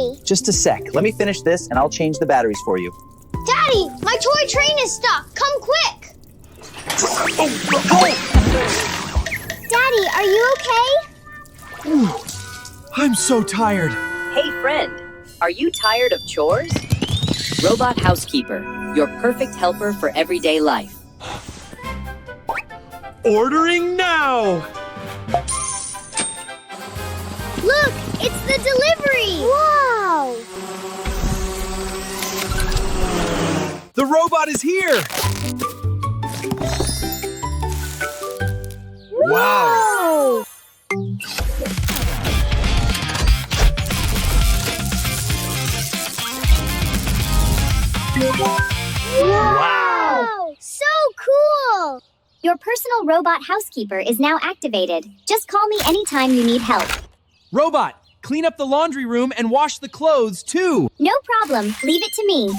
Daddy. Just a sec. Let me finish this and I'll change the batteries for you. Daddy, my toy train is stuck. Come quick. Daddy, are you okay? I'm so tired. Hey friend, are you tired of chores? Robot Housekeeper, your perfect helper for everyday life. Ordering now! Look, it's the delivery. Wow. The robot is here! Wow. Wow! So cool! Your personal robot housekeeper is now activated. Just call me anytime you need help. Robot, clean up the laundry room and wash the clothes, too! No problem. Leave it to me.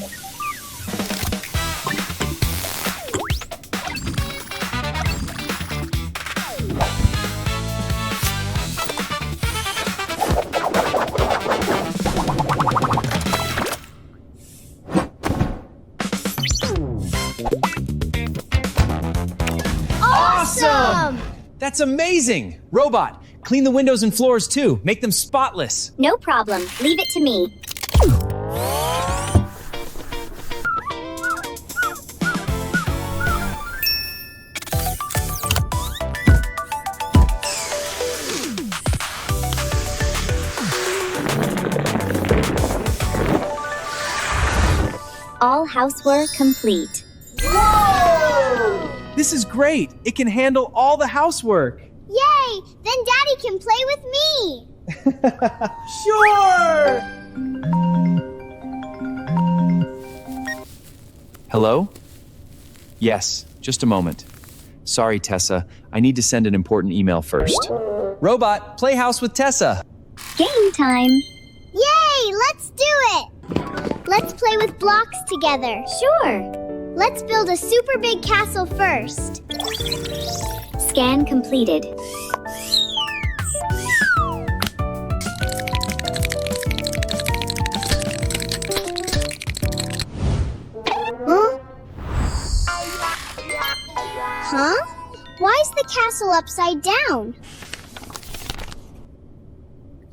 Awesome! That's amazing! Robot, clean the windows and floors, too. Make them spotless. No problem. Leave it to me. All housework complete. Whoa! This is great. It can handle all the housework. Yay! Then Daddy can play with me. Sure! Hello? Yes, just a moment. Sorry, Tessa. I need to send an important email first. Robot, play house with Tessa. Game time. Yay! Let's do it! Let's play with blocks together. Sure. Let's build a super big castle first. Scan completed. Huh? Huh? Why is the castle upside down?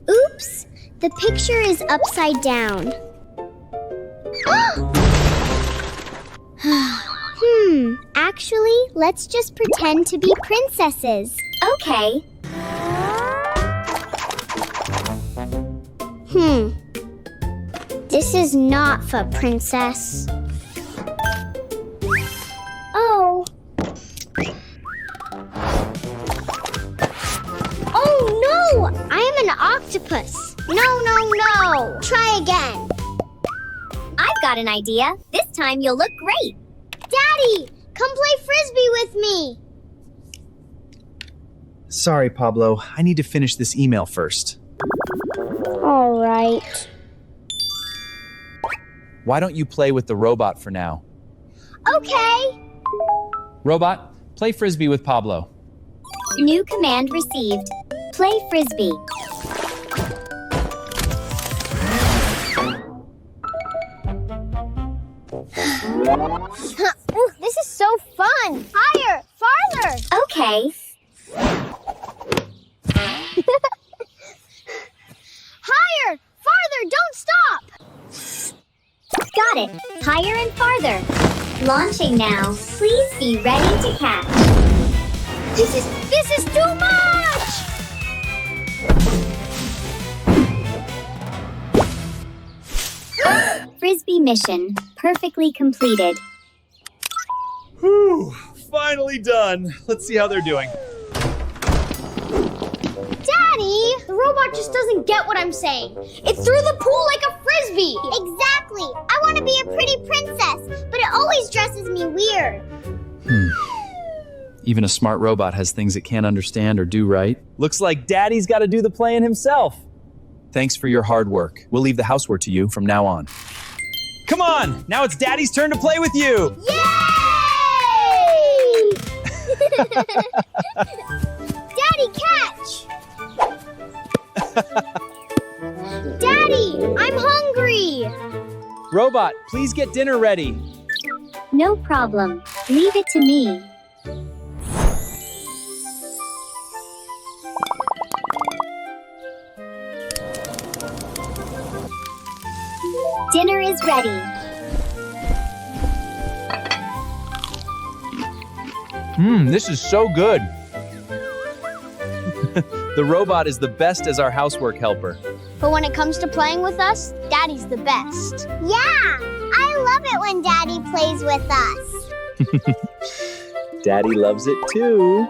Oops! The picture is upside down. Actually, let's just pretend to be princesses. Okay. This is not for princess. Oh. Oh no! I am an octopus. No. Try again. I've got an idea. This time you'll look great. Daddy, come play frisbee with me. Sorry, Pablo. I need to finish this email first. All right. Why don't you play with the robot for now? Okay. Robot, play frisbee with Pablo. New command received. Play frisbee. Ooh, this is so fun. Higher, farther. Okay. Higher, farther, don't stop. Got it. Higher and farther. Launching now. Please be ready to catch. This is too much. Frisbee mission perfectly completed. Whew, finally done. Let's see how they're doing. Daddy, the robot just doesn't get what I'm saying. It threw the pool like a frisbee. Exactly. I want to be a pretty princess, but it always dresses me weird. Even a smart robot has things it can't understand or do right. Looks like Daddy's got to do the playing himself. Thanks for your hard work. We'll leave the housework to you from now on. Come on, now it's Daddy's turn to play with you. Yay! Daddy, catch! Daddy, I'm hungry. Robot, please get dinner ready. No problem. Leave it to me. Dinner is ready. This is so good. The robot is the best as our housework helper. But when it comes to playing with us, Daddy's the best. Yeah, I love it when Daddy plays with us. Daddy loves it too.